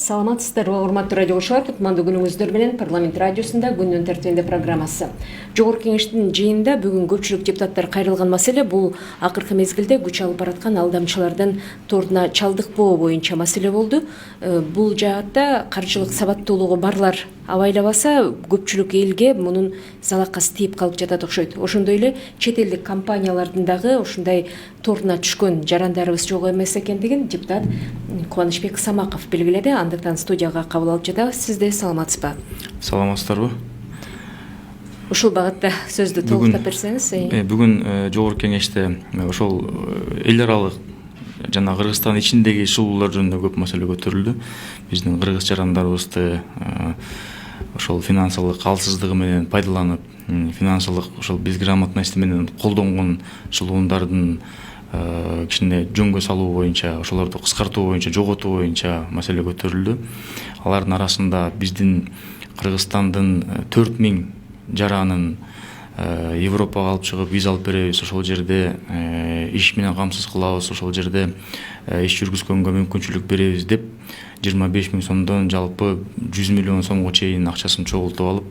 Саламатсыздар, урматтуу радио окуучулар, кутмандуу күнүңүздөр менен Парламент радиосунда күндүн тартибинде программасы. Жогорку кеңештин жыйынында бүгүн көпчүлүк депутаттар кайрылган маселе бул акыркы мезгилде күч алып бараткан алдамчылардын торуна чалдыкпоо боюнча маселе болду. Бул жаатта каржылык сабаттуулугу барлар абайлабаса, көпчүлүк элге мунун залакасы тийип калып жатат окшойт. Ошондой эле чет элдик компаниялардын дагы ушундай торуна түшкөн жарандарыбыз жок эмес экендигин депутат Кубанычбек Самаков белгиледи. Андыктан студияга кабыл алып жатабыз. Сизде саламатсызбы? Саламатсыздарбы? Ушул багытта сөздү толуктап берсеңиз. Бүгүн жогорку кеңеште ошол эл аралык жана Кыргызстан ичиндеги шылуулар жөнүндө көп маселе көтөрүлдү. Биздин кыргыз жарандарыбызды ошол финансылык калсыздыгы менен пайдаланып, финансылык ошол безграмотности менен колдонгон шылуундардын кичине жөнгө салуу боюнча, ошолорду кыскартуу боюнча, жоготуу боюнча маселе көтөрүлдү. Алардын арасында биздин Кыргызстандын 4000 жаранын Европага алып чыгып виза алып беребиз, ошол жерде иш менен камсыз кылабыз, ошол жерде иш жүргүзгөнгө мүмкүнчүлүк беребиз деп 25 000 сомдон жалпы 100 миллион сомго чейин акчасын чогултуп алып,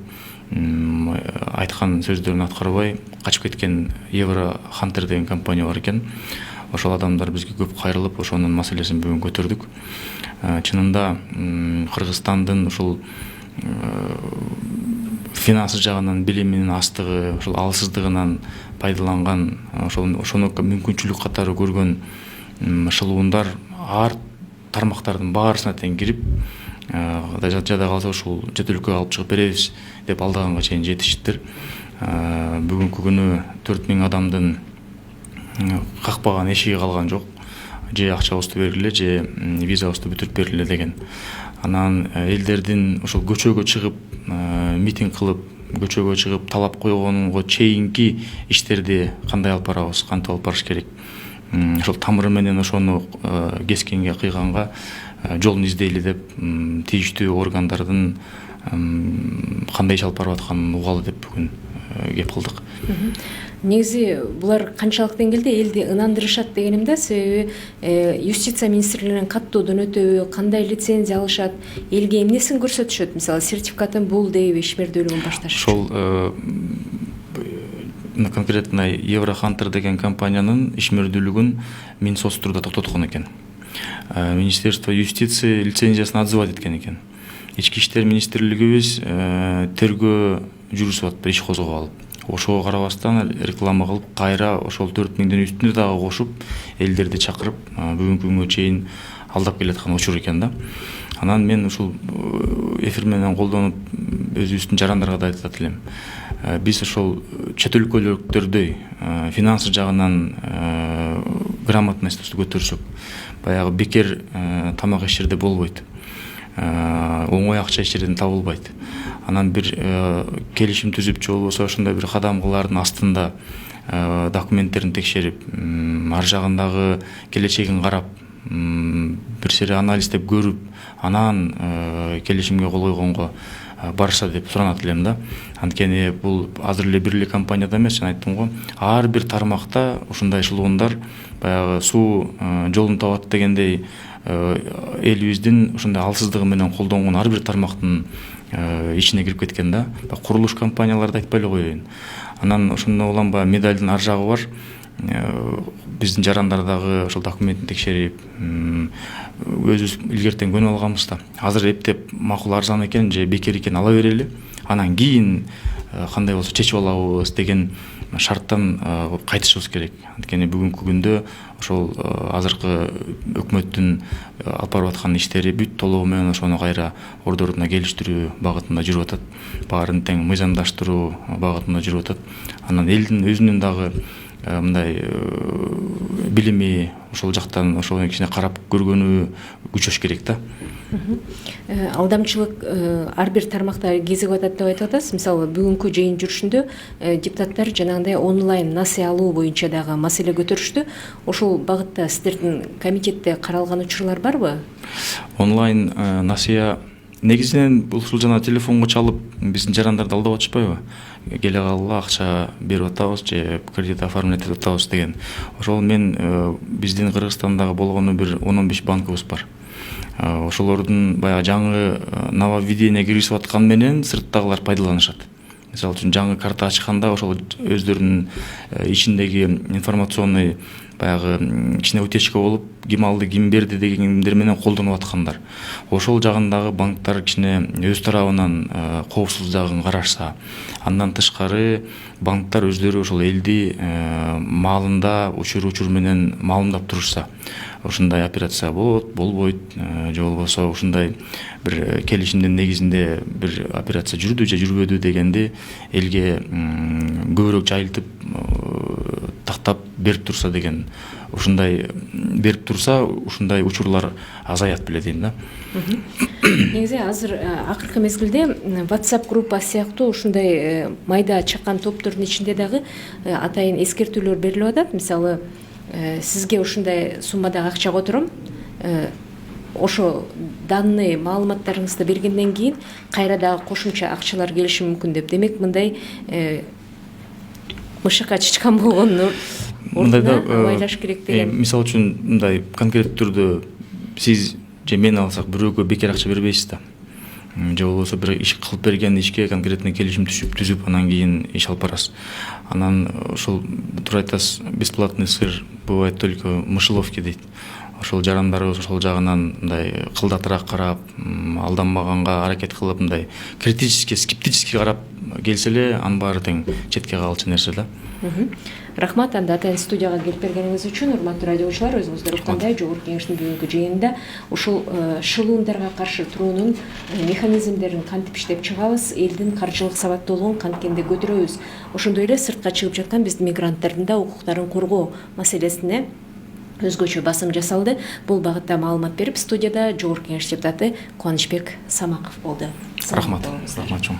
айткан сөздөрүн аткарбай качып кеткен Евро Хантер деген компания бар экен. Ошол адамдар бизге көп кайрылып, ошонун маселесин бүгүн көтөрдүк. Чынында Кыргызстандын ушул финансы жагынан билиминин астыгы, ошол алсыздыгынан пайдаланган, ошону мүмкүнчүлүк катары көргөн шылуундар ар тармактардын баарысына тең кирип, жада калса ушул чет өлкөгө алып чыгып беребиз деп алдаганга чейин жетиштир. Бүгүнкү күнү 4000 адамдын какпаган эшиги калган жок. Же акчабызды бергиле, же визабызды бүтүрүп бергиле деген. Анан элдердин ошол көчөгө чыгып, митинг кылып, көчөгө чыгып талап койгонго чейинки иштерди кандай алып барабыз, кантип алып барыш керек. Ошол тамыры менен ошону кескенге кыйганга жолун издейли деп, тийиштүү органдардын кандай иш алып барып атканын угалы деп бүгүн кеп кылдык. Негизи булар канчалык деңгээлде элди ынандырышат дегенимде, себеби юстиция министрлигинен каттоодон өтөбү, кандай лицензия алышат, элге эмнесин көрсөтүшөт, мисалы сертификатын бул дейби, ишмердүүлүгүн башташ. Ошол конкретно Евро Хантер деген компаниянын ишмердүүлүгүн Минсоцтруда токтоткон экен. Министерство юстиции лицензиясын отзывать эткен экен. Ички иштер министрлигибиз тергөө жүргүзүп атты, иш козгоп алып. Ошого карабастан реклама кылып, кайра ошол 4000дин үстүнө дагы кошуп, элдерди чакырып, бүгүнкү күнгө чейин алдап келаткан учур экен да. Анан мен ушул эфир менен колдонуп, өзүбүздүн жарандарга да айтат элем. Биз ошол чет өлкөлүктөрдөй финансы жагынан грамотностьту көтөрсөк, баягы бекер тамак иш жерде болбойт. Оңой акча иш жерден табылбайт. Анан бир келишим түзүп, же болбосо ошондой бир кадамгылардын астында документтерин текшерип, ар жагындагы келечегин карап, бир сере анализдеп көрүп, анан келишимге кол койгонго барса деп суранат элем да. Анткени бул азыр эле бир эле компанияда эмес, жана айттым го, ар бир тармакта ушундай шылуундар баягы суу жолун табат дегендей элибиздин ушундай алсыздыгы менен колдонгон ар бир тармактын ичине кирип кеткен да. Курулуш компанияларды айтпай эле коеюн. Анан ошондо уланба медалдын ар жагы бар. Биздин жарандар дагы ошол документин текшерип, өзүбүз илгертен көнүп алганбыз да. Азыр эптеп макул арзан экен же бекер экен ала берели. Анан кийин кандай болсо чечип алабыз деген шарттан кайтышыбыз керек. Анткени бүгүнкү күндө ошол азыркы өкмөттүн алып барып аткан иштери бүт толугу менен ошону кайра ордоруна келиштирүү багытында жүрүп атат. Баарын тең мыйзамдаштыруу багытында жүрүп атат. Анан элдин өзүнүн дагы мындай билими ошол жактан ошол кичине карап көргөнү күчөш керек да. Алдамчылык ар бир тармакта кезигип атат деп айтып атасыз. Мисалы бүгүнкү жыйын жүрүшүндө депутаттар жанагындай онлайн насыя алуу боюнча дагы маселе көтөрүштү. Ошол багытта сиздердин комитетте каралган учурлар барбы? Онлайн насыя негизинен ушул жана телефонго чалып биздин жарандарды алдап атышпайбы? Келе калгыла акча берип атабыз же кредит оформлять этип атабыз деген. Ошол мен биздин Кыргызстандагы болгону бир 10-15 банкыбыз бар. ошолордун баягы жаңы нововведение киргизип аткан менен сырттагылар пайдаланышат. Мисалы үчүн жаңы карта ачканда ошол өздөрүнүн ичиндеги информационный баягы кичине утечка болуп, ким алды, ким берди дегендер менен колдонуп аткандар. Ошол жагындагы банктар кичине өз тарабынан коопсуздугун карашса, андан тышкары банктар өздөрү ошол элди маалында учур менен маалымдап турушса, ушундай операция болбойт, же болбосо ушундай бир келишимдин негизинде бир операция жүрдү же жүрбөдү дегенди элге көбүрөөк жайылтып тактап берип турса деген, ушундай берип турса ушундай учурлар азаят беле дейм да. Негизи азыр акыркы мезгилде WhatsApp группа сыяктуу ушундай майда чакан топтордун ичинде дагы атайын эскертүүлөр берилип атат. Мисалы, сизге ушундай суммадагы акча котором, ошо данный маалыматтарыңызды бергенден кийин кайра дагы кошумча акчалар келиши мүмкүн деп. Демек, мындай мышыкка чычкан болгону ордуна абайлаш керек деген. Мисалы үчүн мындай конкреттүү түрдө сиз же мен алсак бирөөгө бекер акча бербейсиз да. Же болбосо бир иш кылып берген ишке конкретный келишим түзүп, анан кийин иш алып барасыз. Анан ошол туура айтасыз, бесплатный сыр бывает только в мышеловке дейт. Ошол жарандарыбыз ошол жагынан мындай кылдатыраак карап, алданбаганга аракет кылып, мындай критически, скептически карап келсе эле, анын баары тең четке калчу нерсе да. Рахмат, анда атайын студияга келип бергениңиз үчүн. Урматтуу радиочулар, өзүңүздөр уккандай Жогорку Кеңештин бүгүнкү жыйынында ушул шылуундарга каршы туруунун механизмдерин кантип иштеп чыгабыз, элдин каржылык сабаттуулугун канткенде көтөрөбүз, ошондой эле сыртка чыгып жаткан биздин мигранттардын да укуктарын коргоо маселесине өзгөчө басым жасалды. Бул багытта маалымат берип, студияда Жогорку Кеңеш депутаты Кубанычбек Самаков болду. Рахмат чоң.